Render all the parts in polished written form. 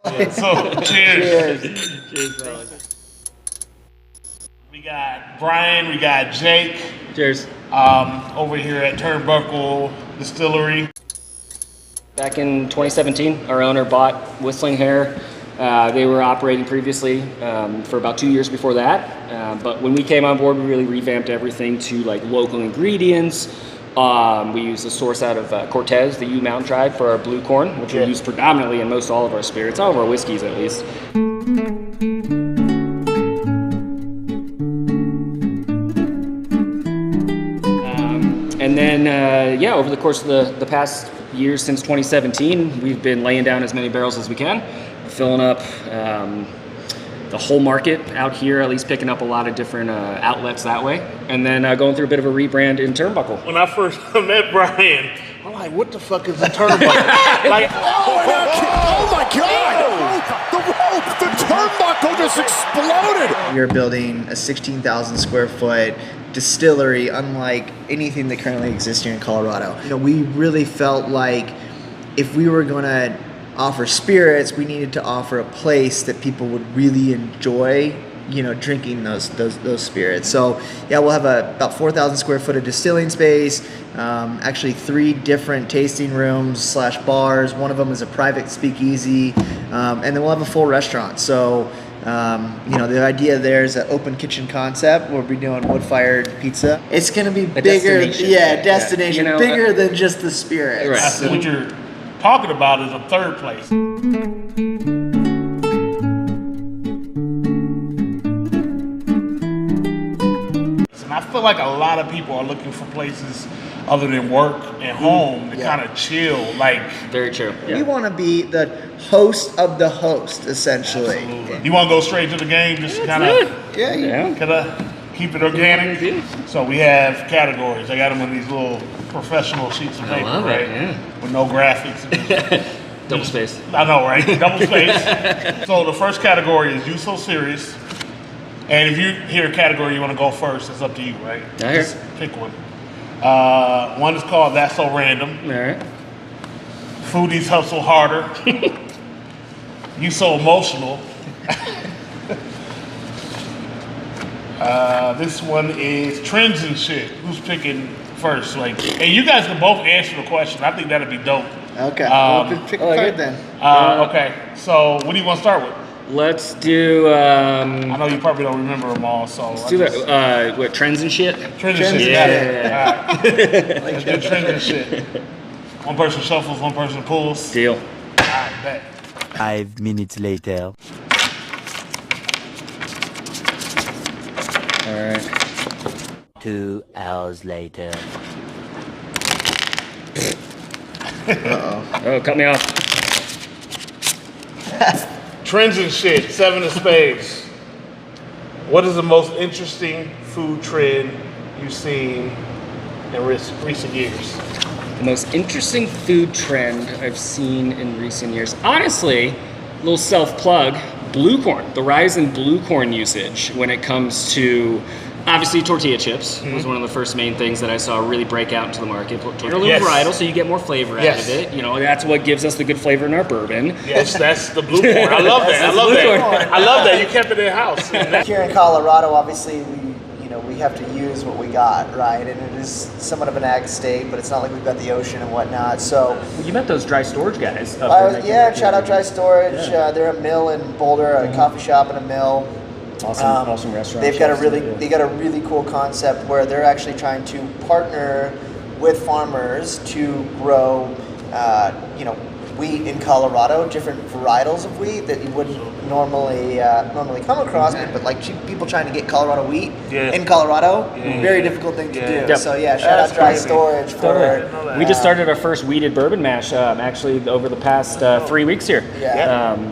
Yeah, so cheers. Cheers, fellas. We got Brian, we got Jake. Cheers. Over here at Turnbuckle Distillery. Back in 2017, our owner bought Whistling Hare. They were operating previously for about 2 years before that. But when we came on board, we really revamped everything to like local ingredients. We use a source out of Cortez, the U Mountain Tribe, for our blue corn, which we use predominantly in most all of our spirits, all of our whiskeys at least. And then, over the course of the past years since 2017, we've been laying down as many barrels as we can, filling up the whole market out here, at least picking up a lot of different outlets that way, and then going through a bit of a rebrand in Turnbuckle. When I first met Brian, I'm like, what the fuck is a turnbuckle? Like, oh my God! The turnbuckle just exploded! We are building a 16,000 square foot distillery unlike anything that currently exists here in Colorado. You know, we really felt like if we were going to offer spirits, we needed to offer a place that people would really enjoy, you know, drinking those spirits. So yeah, we'll have about 4,000 square foot of distilling space, actually 3 different tasting rooms / bars. One of them is a private speakeasy, and then we'll have a full restaurant. So you know, the idea there is an open kitchen concept. We'll be doing wood-fired pizza. It's going to be bigger, destination, You know, bigger than just the spirits. Right. that's what you're talking about is a third place. And I feel like a lot of people are looking for places other than work and home to kind of chill. Like, Very true. Yeah. We want to be the host of the host, essentially. you want to go straight to the game, just kind of Yeah. keep it organic. So we have categories. I got them on these little professional sheets of paper, love right? it, yeah. With no graphics. Double space. I know, right? Double space. So the first category is You So Serious. And if you hear a category you want to go first, it's up to you, right? I hear. Just pick one. One is called That's So Random. All right. Foodies Hustle Harder. You So Emotional. This one is Trends and Shit. Who's picking first? Like, and you guys can both answer the question. I think that'd be dope. Okay, we'll pick a card then. Okay, so what do you want to start with? Let's do. I know you probably don't remember them all, so Let's do that. What, trends and shit? Trends and shit. Yeah. All right. Let's do trends and shit. One person shuffles, one person pulls. Deal. All right, bet. 5 minutes later. All right. 2 hours later. Oh, cut me off. Trends and shit. 7 of spades. What is the most interesting food trend you've seen in recent years? The most interesting food trend I've seen in recent years. Honestly, little self-plug, blue corn. The rise in blue corn usage when it comes to, obviously, tortilla chips was one of the first main things that I saw really break out into the market. Tortilla varietal, so you get more flavor out of it. You know, that's what gives us the good flavor in our bourbon. Yes, that's the blue corn. I love that. I love that. I love that. You kept it in house. Here in Colorado, obviously, we have to use what we got, right? And it is somewhat of an ag state, but it's not like we've got the ocean and whatnot. So You met those dry storage guys. shout out Dry Storage. They're a mill in Boulder, a coffee shop and a mill. Awesome restaurant. They got a really cool concept where they're actually trying to partner with farmers to grow, wheat in Colorado, different varietals of wheat that you wouldn't normally come across. But like people trying to get Colorado wheat in Colorado, very difficult thing to do. Yep. So shout out Dry Storage for. We just started our first weeded bourbon mash actually over the past 3 weeks here.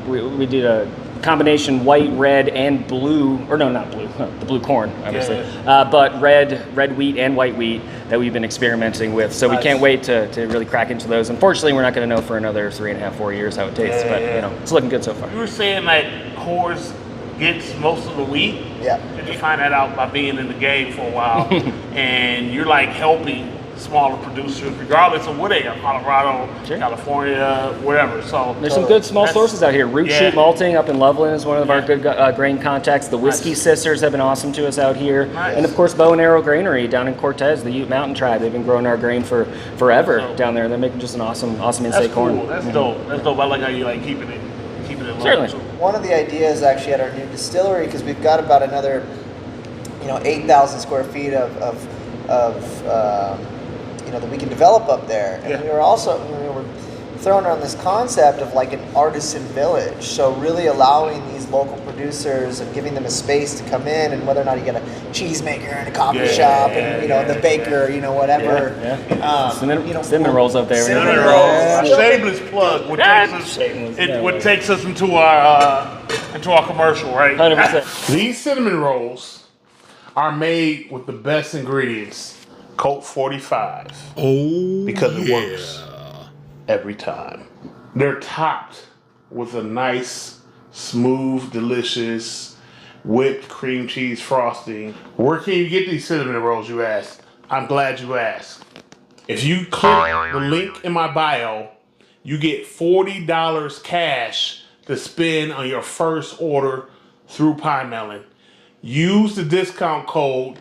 We did a combination white, red, and blue, or no, not blue, the blue corn, obviously, but red wheat and white wheat that we've been experimenting with. So we can't wait to really crack into those. Unfortunately, we're not going to know for another 3.5, 4 years how it tastes, but it's looking good so far. You were saying like Coors gets most of the wheat. Yeah. And you find that out by being in the game for a while, and you're like helping smaller producers, regardless of where they are, Colorado, Sure. California, wherever. So There's some good small that's- sources out here. Root yeah. Shoot Malting up in Loveland is one of our good grain contacts. The Whiskey Sisters have been awesome to us out here. Nice. And of course, Bow and Arrow Granary down in Cortez, the Ute Mountain Tribe. They've been growing our grain for forever down there. They're making just an awesome That's in-state cool. corn. That's dope. That's dope. I like how you like keeping it local. Certainly. too. One of the ideas actually at our new distillery, because we've got about another, 8,000 square feet of that we can develop up there. And Yeah. we were throwing around this concept of like an artisan village. So really allowing these local producers and giving them a space to come in, and whether or not you get a cheesemaker and a coffee shop and the baker, whatever. Cinnamon rolls up there. Cinnamon Cinnamon rolls. rolls. Shameless plug. What takes us into our commercial, right? 100%. These cinnamon rolls are made with the best ingredients. Colt 45. Oh, Because it works every time. They're topped with a nice, smooth, delicious whipped cream cheese frosting. Where can you get these cinnamon rolls, you ask? I'm glad you asked. If you click the link in my bio, you get $40 cash to spend on your first order through Pine Melon. Use the discount code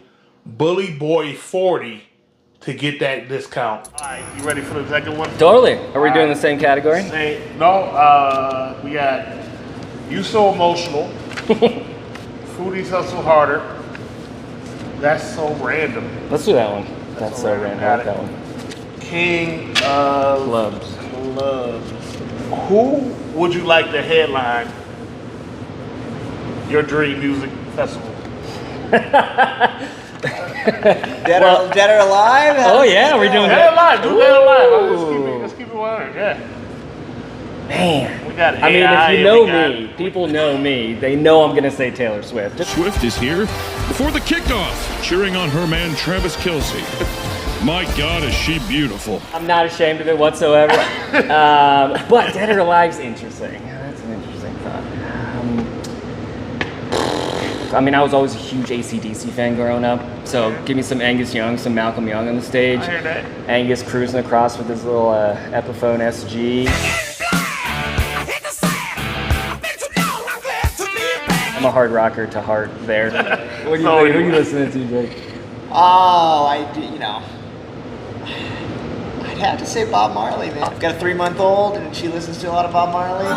BullyBoy40 to get that discount. All right, you ready for the second one? Totally. Are we doing the same category? No, we got You So Emotional, Foodies Hustle Harder. That's so random. Let's do that one. That's so random. I like Got that it. one. King of Clubs. Clubs. Who would you like to headline your dream music festival? Dead or alive? Oh yeah, we're doing Dead that. Alive, do Dead Alive. Let's keep it 100. Yeah. Man. We got I mean, AI, if you know we got- me, people know me. They know I'm gonna say Taylor Swift. Swift is here before the kickoff, cheering on her man Travis Kelce. My God, is she beautiful. I'm not ashamed of it whatsoever. But Dead or Alive's interesting. That's an interesting thought. I mean, I was always a huge AC/DC fan growing up. So give me some Angus Young, some Malcolm Young on the stage. I hear that. Angus cruising across with his little Epiphone SG. I'm a hard rocker to heart there. What do you think? Who are you listening to, Jake? Oh, I'd have to say Bob Marley, man. I've got a 3-month-old, and she listens to a lot of Bob Marley.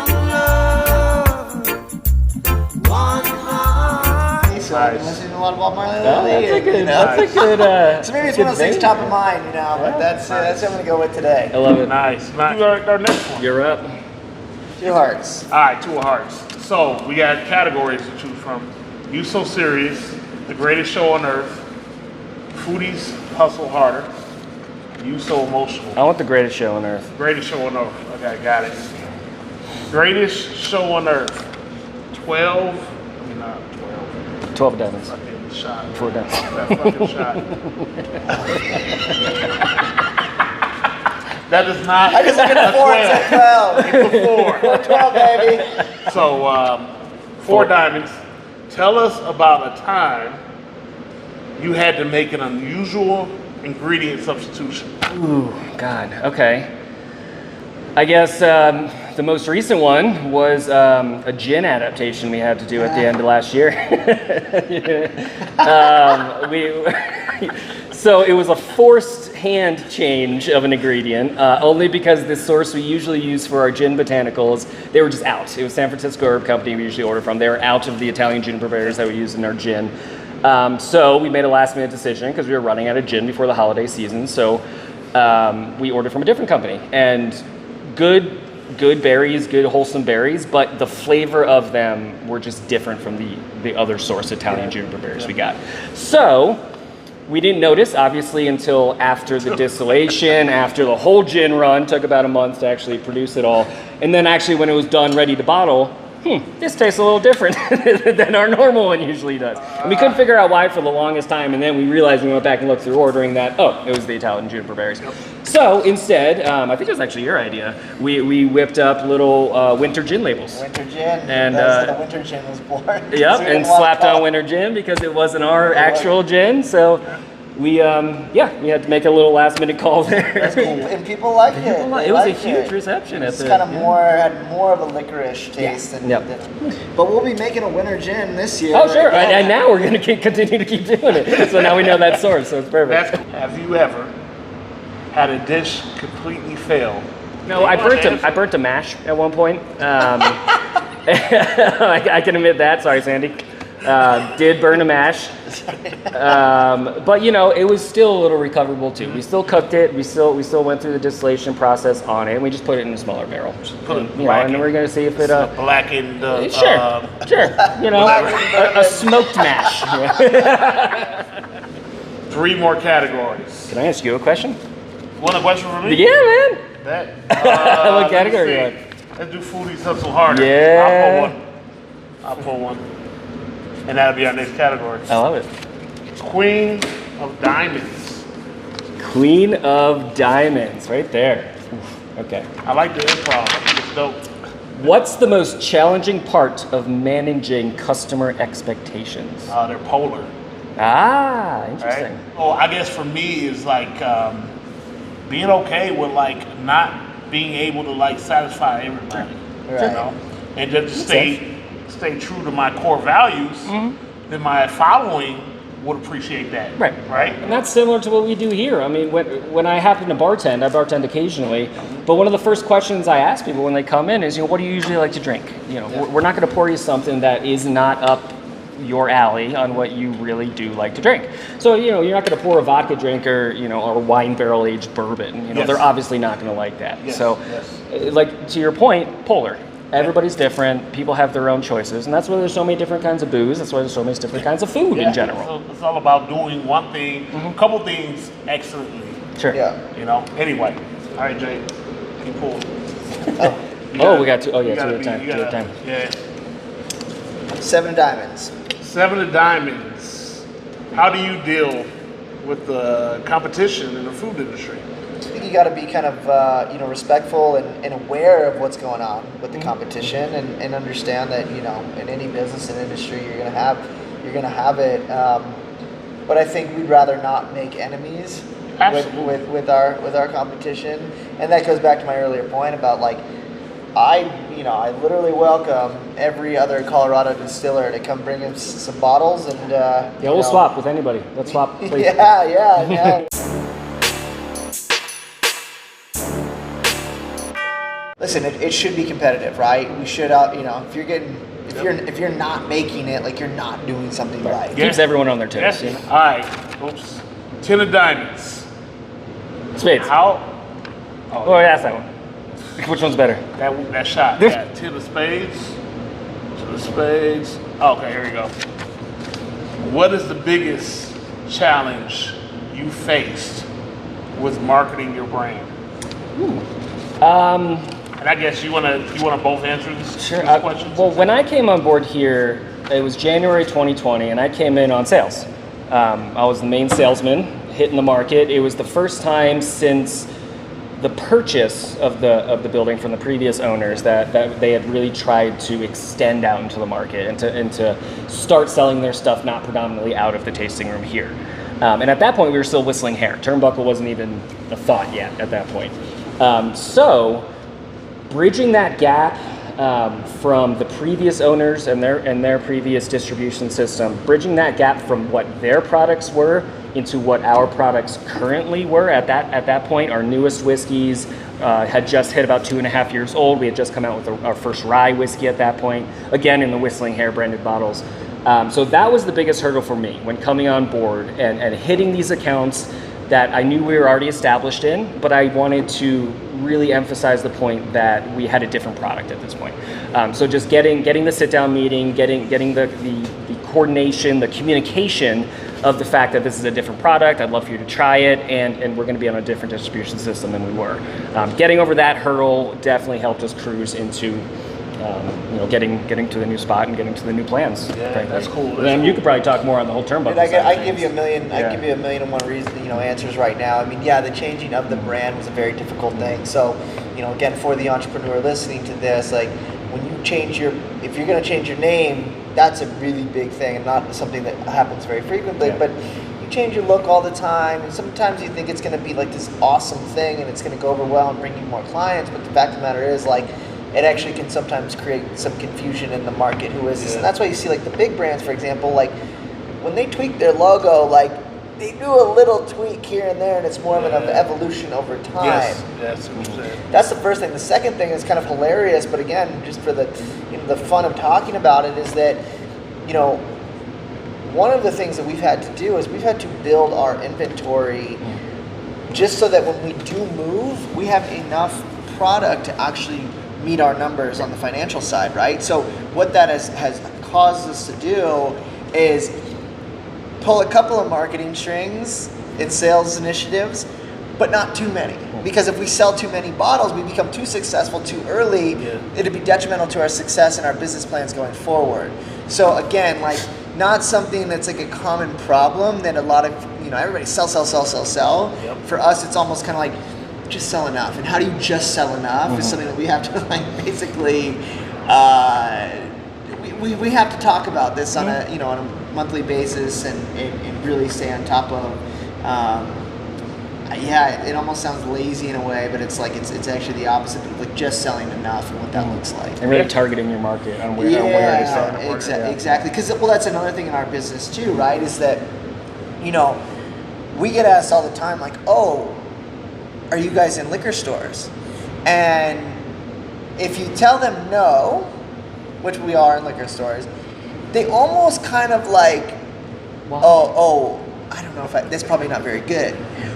So I've been listening to a lot of Bob Marley lately. That's a good. So maybe it's one of those things top of mind, but that's what I'm going to go with today. I love it. Nice. Our next one. You're up. 2 hearts. All right, 2 hearts. So we got categories to choose from. You So Serious, The Greatest Show on Earth, Foodies Hustle Harder, You So Emotional. I want the greatest show on earth. Greatest Show on Earth. Okay, got it. Greatest Show on Earth. 12 diamonds. Fucking shot. 4 diamonds. That fucking shot. That is not. I just look at the 4 and say 12. It's a 4. 12, baby. So, 4 diamonds. Tell us about a time you had to make an unusual ingredient substitution. Ooh, God. Okay. I guess the most recent one was a gin adaptation we had to do at the end of last year. So it was a forced hand change of an ingredient, only because the source we usually use for our gin botanicals, they were just out. It was San Francisco Herb Company we usually order from. They were out of the Italian juniper berries that we use in our gin. So we made a last minute decision because we were running out of gin before the holiday season. So we ordered from a different company, and good berries, good wholesome berries, but the flavor of them were just different from the other source Italian juniper berries we got. So we didn't notice, obviously, until after the distillation, after the whole gin run, took about a month to actually produce it all. And then actually when it was done, ready to bottle, this tastes a little different than our normal one usually does. And we couldn't figure out why for the longest time, and then we realized when we went back and looked through ordering that, it was the Italian juniper berries. So instead, I think it was actually your idea, we whipped up little winter gin labels. Winter gin. And, that's the winter gin was born. Yep, and slapped on winter gin because it wasn't our actual gin. So we had to make a little last minute call there. That's cool. And people liked it. It was a huge reception. It's kind of had more of a licorice taste than. But we'll be making a winter gin this year. Oh sure, and now we're going to continue to keep doing it. So now we know that source, so it's perfect. Have you ever had a dish completely fail? No, I burnt a mash at one point. I can admit that. Sorry, Sandy. Did burn a mash, but it was still a little recoverable too. We still cooked it. We still went through the distillation process on it, and we just put it in a smaller barrel. And we're gonna see if it blackened. Sure. A smoked mash. 3 more categories. Can I ask you a question? Want a question from me? Yeah, man. What category you want? Let's do Foodies Hustle Harder. Yeah. I'll pull one. And that'll be our next category. I love it. Queen of Diamonds. Queen of Diamonds, right there. Oof, okay. I like the improv. It's dope. What's the most challenging part of managing customer expectations? They're polar. Ah, interesting. Right? Oh, I guess for me is like being okay with like not being able to like satisfy everybody. Right. And just stay true to my core values, then my following would appreciate that. Right. And that's similar to what we do here. I mean, when I happen to bartend, I bartend occasionally, but one of the first questions I ask people when they come in is, what do you usually like to drink? We're not going to pour you something that is not up your alley on what you really do like to drink. So, you're not going to pour a vodka drink or a wine barrel aged bourbon. They're obviously not going to like that. Yes. So, like to your point, polar. Everybody's different. People have their own choices, and that's why there's so many different kinds of booze. That's why there's so many different kinds of food in general. So it's all about doing one thing, a couple things excellently. Sure. Yeah. Anyway. All right, Jay. Keep pulling. We got two. Oh yeah, two at a time. Yeah. 7 of Diamonds. 7 of Diamonds. How do you deal with the competition in the food industry? I think you got to be kind of respectful and aware of what's going on with the competition, and understand that in any business and industry you're gonna have it. But I think we'd rather not make enemies with our competition, and that goes back to my earlier point about like I literally welcome every other Colorado distiller to come bring us some bottles and we'll swap with anybody. Let's swap, please. Yeah. Listen, it should be competitive, right? We should if you're not making it, like you're not doing something right. Keeps everyone on their toes. Yes. All right. Oops. 10 of Diamonds. Spades. How? That's that one. Which one's better? That shot. Yeah. 10 of Spades. 10 of Spades. Okay, here we go. What is the biggest challenge you faced with marketing your brand? And I guess you wanna both answer this question? Well, when I came on board here, it was January 2020, and I came in on sales. I was the main salesman, hitting the market. It was the first time since the purchase of the building from the previous owners that they had really tried to extend out into the market and to start selling their stuff not predominantly out of the tasting room here. And at that point, we were still whistling hair. Turnbuckle wasn't even a thought yet at that point. So bridging that gap from the previous owners and their previous distribution system, bridging that gap from what their products were into what our products currently were at that point. Our newest whiskeys had just hit about 2.5 years old. We had just come out with our first rye whiskey at that point, again in the Whistling Hair branded bottles. So that was the biggest hurdle for me when coming on board and hitting these accounts that I knew we were already established in, but I wanted to really emphasize the point that we had a different product at this point. So just getting the sit-down meeting, getting the coordination, the communication of the fact that this is a different product, I'd love for you to try it, and we're going to be on a different distribution system than we were. Getting over that hurdle definitely helped us cruise into getting to the new spot and getting to the new plans. Yeah, frankly. That's cool. Then you could probably talk more on the whole Turnbuckle. I give you a million. I give you a million and one reason. Answers right now. I mean, the changing of the brand was a very difficult thing. So, again, for the entrepreneur listening to this, like when you if you're going to change your name, that's a really big thing and not something that happens very frequently. Yeah. But you change your look all the time, and sometimes you think it's going to be like this awesome thing and it's going to go over well and bring you more clients, but the fact of the matter is, like, it actually can sometimes create some confusion in the market. Who is this? And that's why you see, like, the big brands, for example, like, when they tweak their logo, like, they do a little tweak here and there, and it's more of an evolution over time. Yes, that's what I'm saying. That's the first thing. The second thing is kind of hilarious, but again, just for the the fun of talking about it, is that, you know, one of the things that we've had to do is we've had to build our inventory just so that when we do move, we have enough product to actually meet our numbers on the financial side, right? So what that has caused us to do is pull a couple of marketing strings and sales initiatives, but not too many. Because if we sell too many bottles, we become too successful too early, it'd be detrimental to our success and our business plans going forward. So again, like, not something that's like a common problem that a lot of, you know, everybody sell. For us, it's almost kind of like, just sell enough. And how do you just sell enough is something that we have to, like, basically, we have to talk about this on a, you know, on a monthly basis and really stay on top of. It almost sounds lazy in a way, but it's like it's actually the opposite of, like, just selling enough and what that looks like. And really targeting your market on where to start. Exactly. Because, well, that's another thing in our business too, right? Is that, you know, we get asked all the time, like, oh, are you guys in liquor stores? And if you tell them no, which we are in liquor stores, they almost kind of like, I don't know if that's probably not very good.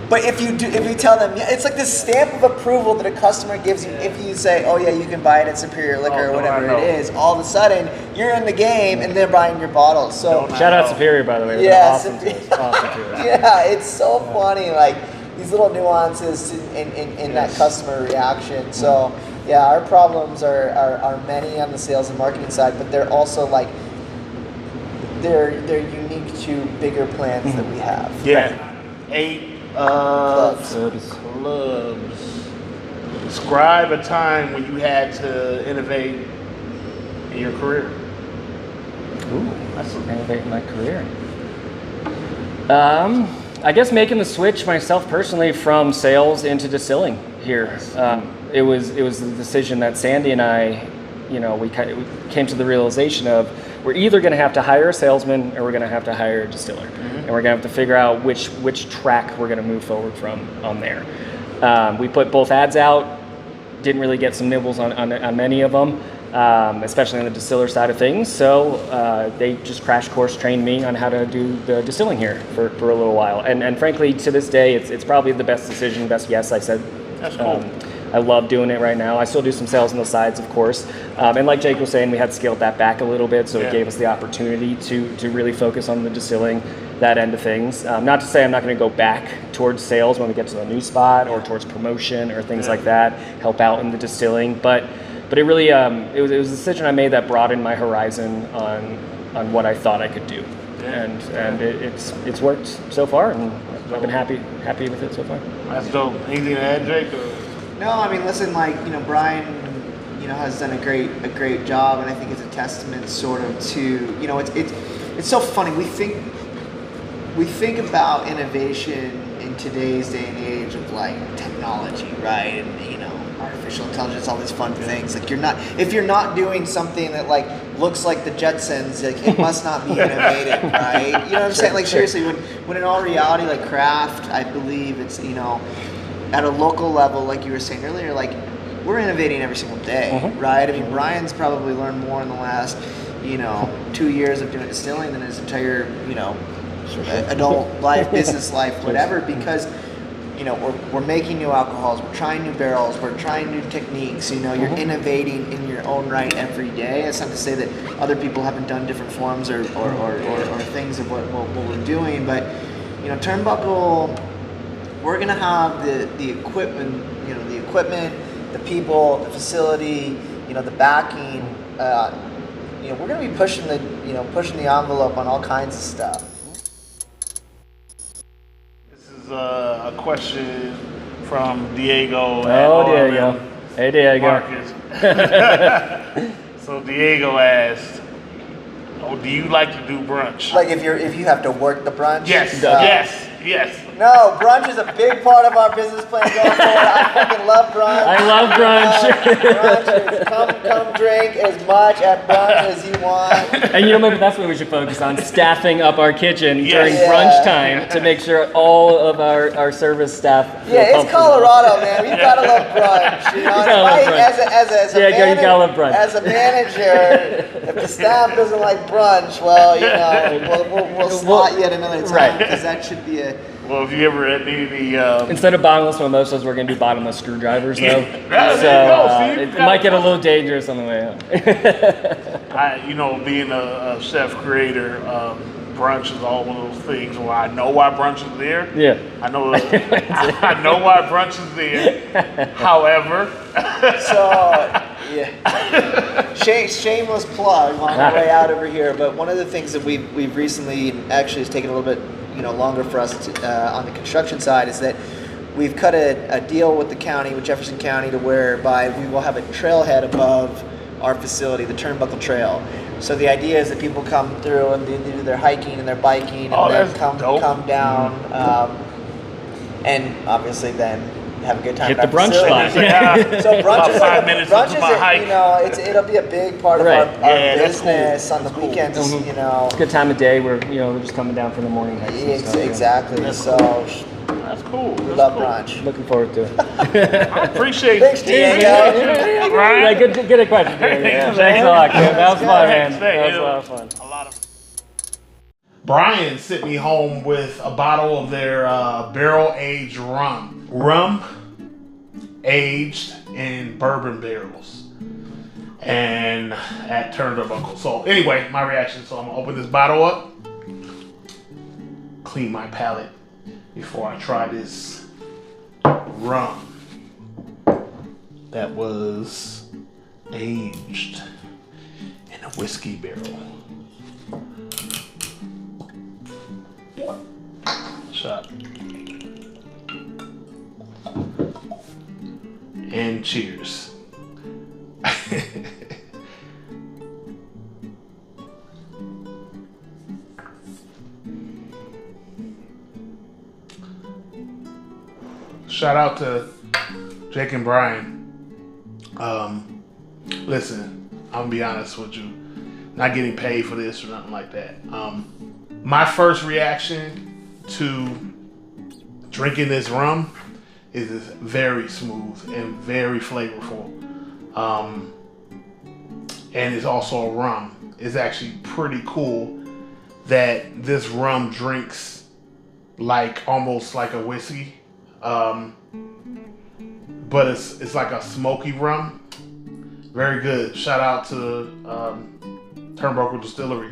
But if you tell them, yeah, it's like this stamp of approval that a customer gives you. If you say, oh yeah, you can buy it at Superior Liquor or whatever it is, all of a sudden you're in the game and they're buying your bottles. So shout out Superior, by the way. Yeah, awesome to us. Yeah, it's so funny, like these little nuances in that customer reaction. So yeah, our problems are many on the sales and marketing side, but they're also like they're unique to bigger plans that we have. Yeah. 8 clubs. Describe a time when you had to innovate in your career. Ooh, that's innovate in my career. I guess making the switch myself personally from sales into distilling here. It was the decision that Sandy and I, you know, we came to the realization of, we're either going to have to hire a salesman or we're going to have to hire a distiller. And we're going to have to figure out which track we're going to move forward from on there. We put both ads out, didn't really get some nibbles on many of them, especially on the distiller side of things. So they just crash course trained me on how to do the distilling here for a little while. And frankly, to this day, it's probably the best decision, best yes I said. That's cool. I love doing it right now. I still do some sales on the sides, of course. And like Jake was saying, we had scaled that back a little bit, so it gave us the opportunity to really focus on the distilling, that end of things. Not to say I'm not going to go back towards sales when we get to the new spot or towards promotion or things like that, help out in the distilling. But it really, it was a decision I made that broadened my horizon on what I thought I could do. And it's worked so far, and I've been happy with it so far. That's dope. Anything to add, Jake? Or? No, I mean, listen, like, you know, Brian, you know, has done a great job, and I think it's a testament sort of to, you know, it's so funny. We think about innovation in today's day and age of, like, technology, right? And, you know, artificial intelligence, all these fun things. Like, if you're not doing something that, like, looks like the Jetsons, like, it must not be innovative, right? You know what I'm saying? Like, seriously, when in all reality, like, craft, I believe it's, you know, at a local level, like you were saying earlier, like, we're innovating every single day, right? I mean, Brian's probably learned more in the last, you know, 2 years of doing distilling than his entire, you know, adult life, business life, whatever, because, you know, we're making new alcohols, we're trying new barrels, we're trying new techniques, you know, you're innovating in your own right every day. It's not to say that other people haven't done different forms or things of what we're doing, but, you know, Turnbuckle, we're going to have the equipment, you know, the people, the facility, you know, the backing. You know, we're going to be pushing the envelope on all kinds of stuff. This is a question from Diego. Diego. Hey, Diego. Marcus. So Diego asked, or do you like to do brunch? Like if you have to work the brunch? Yes, yes. No, brunch is a big part of our business plan going forward. I fucking love brunch. I love brunch. Brunch is come drink as much at brunch as you want. And maybe that's what we should focus on, staffing up our kitchen Yes. during Yeah. brunch time to make sure all of our service staff feel Yeah, it's comfortable. Colorado, man. You gotta love brunch. You know, gotta love brunch. As a Yeah, you gotta love brunch. As a manager, if the staff doesn't like brunch, well, we'll slot you at another time Right. because that should be a. Well, if you ever need the Instead of bottomless mimosas, we're going to do bottomless screwdrivers, though. There you go. See, It might get a little dangerous on the way out. being a chef creator, brunch is all one of those things where I know why brunch is there. Yeah. I know why brunch is there. However, Yeah. Shameless plug on the way out over here. But one of the things that we've recently actually has taken a little bit longer for us on the construction side is that we've cut a deal with the county, with Jefferson County, to whereby we will have a trailhead above our facility, the Turnbuckle Trail. So the idea is that people come through and they do their hiking and their biking and then come down and obviously then have a good time. Hit at the our brunch facility. spot. So brunch About is 5 minutes into my hike. it'll be a big part of Right. our that's business cool. on the That's cool. weekends. It's a good time of day where, we're just coming down for the morning hikes and stuff, yeah. Exactly. That's So that's cool. we That's love cool. brunch. Looking forward to it. I appreciate Thanks, Diego. Right? Yeah, good question, Diego. Yeah. Thanks a lot, Kim. That was fun, man. Thanks, That was yeah. a lot of fun. A lot of. Brian sent me home with a bottle of their barrel-aged rum. Rum aged in bourbon barrels. And at Turnbuckle. So anyway, my reaction. So I'm going to open this bottle up. Clean my palate before I try this rum that was aged in a whiskey barrel. Shot. And cheers. Shout out to Jake and Brian. Listen, I'm gonna be honest with you. Not getting paid for this or nothing like that. My first reaction to drinking this rum is it's very smooth and very flavorful. And it's also a rum. It's actually pretty cool that this rum drinks like almost like a whiskey. But it's like a smoky rum. Very good. Shout out to Turnbuckle Distillery.